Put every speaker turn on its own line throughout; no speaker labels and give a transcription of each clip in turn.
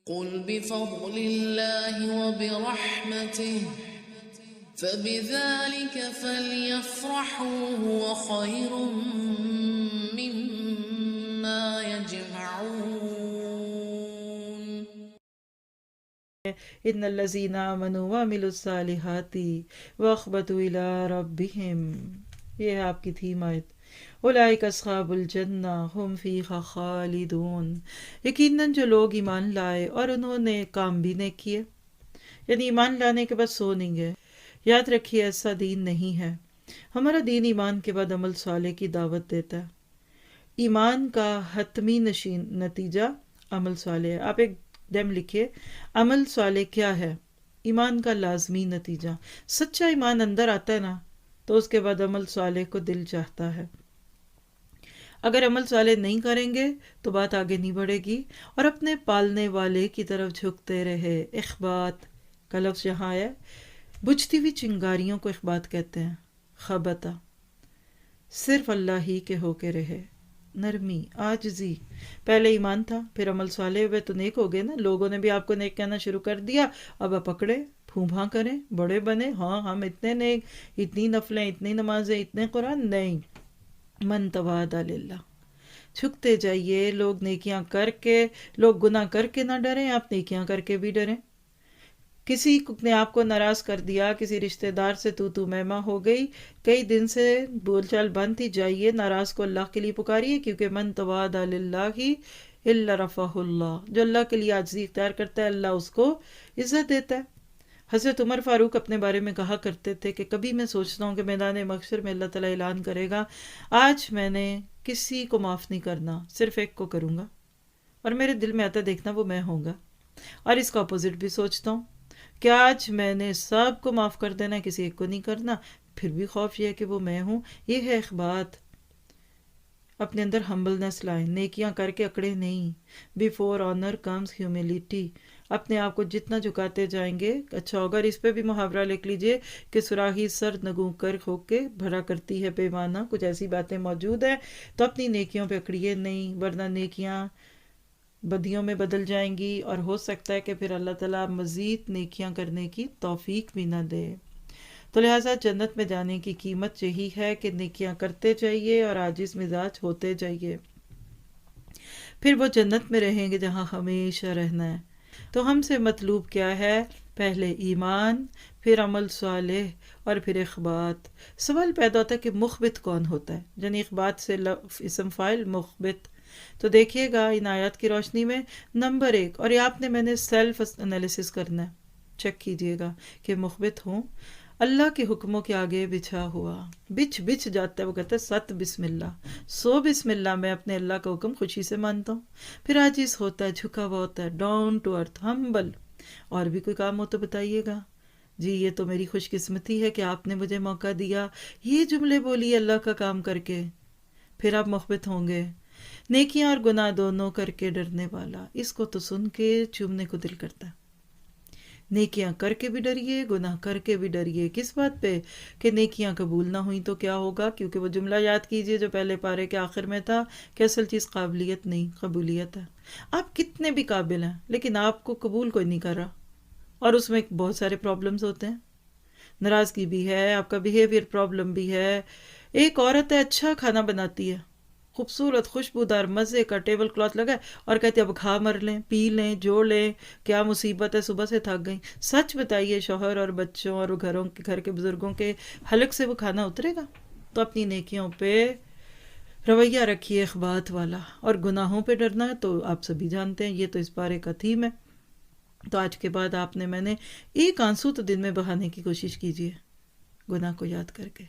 قل بفضل الله وبرحمته فبذلك فليفرحوا هو خير مما يجمعون
ان الذين آمنوا وعملوا الصالحات واخبتوا الى ربهم. یہ ہے آپ کی تھیم آیت. اولئک اصحاب الجنہ ہم فیہا خالدون. یقیناً جو لوگ ایمان لائے اور انہوں نے کام بھی نیک کیے، یعنی ایمان لانے کے بعد سو نہیں گئے. یاد رکھیے ایسا دین نہیں ہے. ہمارا دین ایمان کے بعد عمل صالح کی دعوت دیتا ہے. ایمان کا حتمی نتیجہ عمل صالح ہے. آپ ایک دم لکھیے عمل صالح کیا ہے؟ ایمان کا لازمی نتیجہ. سچا ایمان اندر آتا ہے نا تو اس کے بعد عمل صالح کو دل چاہتا ہے. اگر عمل صالح نہیں کریں گے تو بات آگے نہیں بڑھے گی اور اپنے پالنے والے کی طرف جھکتے رہے. اخبات کا لفظ یہاں ہے. بجھتی ہوئی چنگاریوں کو اخبات کہتے ہیں. خبتا صرف اللہ ہی کے ہو کے رہے. نرمی، عاجزی. پہلے ایمان تھا پھر عمل صالح ہوئے تو نیک ہو گئے نا. لوگوں نے بھی آپ کو نیک کہنا شروع کر دیا. اب آپ پکڑے پھوں بھاں کریں، بڑے بنے. ہاں ہم اتنے نیک، اتنی نفلیں، اتنی نمازیں، اتنے قرآن. نہیں، من تواضع للہ. جھکتے جائیے. لوگ نیکیاں کر کے، لوگ گناہ کر کے نہ ڈریں، آپ نیکیاں کر کے بھی ڈریں. کسی نے آپ کو ناراض کر دیا، کسی رشتہ دار سے تو مہما ہو گئی، کئی دن سے بول چال بند تھی، جائیے ناراض کو اللہ کے لیے پکاریے، کیونکہ من تواضع للہ الا رفعہ اللہ. جو اللہ کے لیے عاجزی اختیار کرتا ہے اللہ اس کو عزت دیتا ہے. حضرت عمر فاروق اپنے بارے میں کہا کرتے تھے کہ کبھی میں سوچتا ہوں کہ میدان محشر میں اللہ تعالیٰ اعلان کرے گا آج میں نے کسی کو معاف نہیں کرنا، صرف ایک کو کروں گا. اور میرے دل میں آتا دیکھنا وہ میں ہوں گا. اور اس کا اپوزٹ بھی سوچتا ہوں کہ آج میں نے سب کو معاف کر دینا، کسی ایک کو نہیں کرنا. پھر بھی خوف یہ ہے کہ وہ میں ہوں. یہ ہے اخبات. اپنے اندر ہمبلنس لائیں، نیکیاں کر کے اکڑے نہیں. Before owner comes humility. اپنے آپ کو جتنا جھکاتے جائیں گے اچھا ہوگا. اور اس پہ بھی محاورہ لکھ لیجئے کہ سراہی سر نگوں کر ہو کے بھرا کرتی ہے پیمانہ. کچھ ایسی باتیں موجود ہیں تو اپنی نیکیوں پہ اکڑیے نہیں، ورنہ نیکیاں بدیوں میں بدل جائیں گی اور ہو سکتا ہے کہ پھر اللہ تعالیٰ مزید نیکیاں کرنے کی توفیق بھی نہ دے. تو لہٰذا جنت میں جانے کی قیمت یہی ہے کہ نیکیاں کرتے جائیے اور عاجز مزاج ہوتے جائیے. پھر وہ جنت میں رہیں گے جہاں ہمیشہ رہنا ہے. تو ہم سے مطلوب کیا ہے؟ پہلے ایمان، پھر عمل صالح اور پھر اخبات. سوال پیدا ہوتا ہے کہ مخبت کون ہوتا ہے؟ یعنی اخبات سے اسم فاعل مخبت. تو دیکھیے گا ان آیات کی روشنی میں نمبر 1، اور یہ آپ نے میں نے سیلف انالیسس کرنا ہے. چیک کیجئے گا کہ مخبت ہوں. اللہ کے حکموں کے آگے بچھا ہوا، بچ جاتا ہے. وہ کہتا ہے 7 بسم اللہ، 100 بسم اللہ. میں اپنے اللہ کا حکم خوشی سے مانتا ہوں. پھر عاجز ہوتا ہے، جھکا ہوا ہوتا ہے، ڈاؤن ٹو ارتھ، ہمبل. اور بھی کوئی کام ہو تو بتائیے گا. جی یہ تو میری خوش قسمتی ہے کہ آپ نے مجھے موقع دیا. یہ جملے بولیے اللہ کا کام کر کے، پھر آپ مخبت ہوں گے. نیکیاں اور گناہ دونوں کر کے ڈرنے والا. اس کو تو سن کے چومنے کو دل کرتا ہے. نیکیاں کر کے بھی ڈریے، گناہ کر کے بھی ڈریے. کس بات پہ؟ کہ نیکیاں قبول نہ ہوئیں تو کیا ہوگا. کیونکہ وہ جملہ یاد کیجئے جو پہلے پارے کے آخر میں تھا کہ اصل چیز قابلیت نہیں، قبولیت ہے. آپ کتنے بھی قابل ہیں لیکن آپ کو قبول کوئی نہیں کر رہا، اور اس میں بہت سارے پرابلمز ہوتے ہیں. ناراضگی بھی ہے، آپ کا بیہیویئر پرابلم بھی ہے. ایک عورت ہے اچھا کھانا بناتی ہے، خوبصورت خوشبودار مزے کا ٹیبل کلاتھ لگا ہے، اور کہتے اب کھا مر لیں، پی لیں، جوڑ لیں، کیا مصیبت ہے، صبح سے تھک گئیں. سچ بتائیے شوہر اور بچوں اور گھر کے بزرگوں کے حلق سے وہ کھانا اترے گا؟ تو اپنی نیکیوں پہ رویہ رکھیے اخبات والا. اور گناہوں پہ ڈرنا ہے تو آپ سبھی جانتے ہیں، یہ تو اس بارے کا تھیم ہے. تو آج کے بعد آپ نے میں نے ایک آنسو تو دن میں بہانے کی کوشش کیجیے گناہ کو یاد کر کے.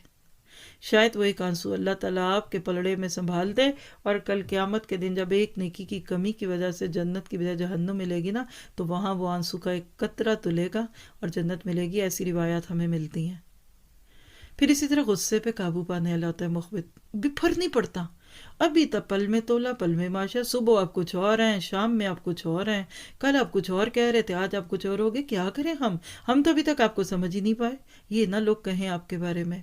شاید وہ ایک آنسو اللہ تعالیٰ آپ کے پلڑے میں سنبھال دے، اور کل قیامت کے دن جب ایک نیکی کی کمی کی وجہ سے جنت کی بجائے جہنم ملے گی نا، تو وہاں وہ آنسو کا ایک قطرہ تلے گا اور جنت ملے گی. ایسی روایات ہمیں ملتی ہیں. پھر اسی طرح غصے پہ قابو پانے والا ہوتا ہے مخبت. بفر نہیں پڑتا. ابھی تک پل میں تولا پل میں ماشا. صبح آپ کچھ اور ہیں، شام میں آپ کچھ اور ہیں، کل آپ کچھ اور کہہ رہے تھے، آج آپ کچھ اور ہو گے. کیا کریں ہم تو ابھی تک آپ کو سمجھ ہی نہیں پائے. یہ نہ لوگ کہیں آپ کے بارے میں.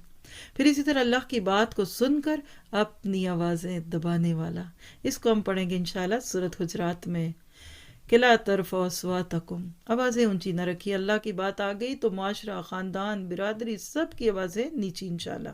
پھر اسی طرح اللہ کی بات کو سن کر اپنی آوازیں دبانے والا. اس کو ہم پڑھیں گے انشاءاللہ سورۃ حجرات میں کہ لا ترفعوا اصواتکم، آوازیں اونچی نہ رکھیے. اللہ کی بات آ گئی تو معاشرہ، خاندان، برادری، سب کی آوازیں نیچی انشاءاللہ.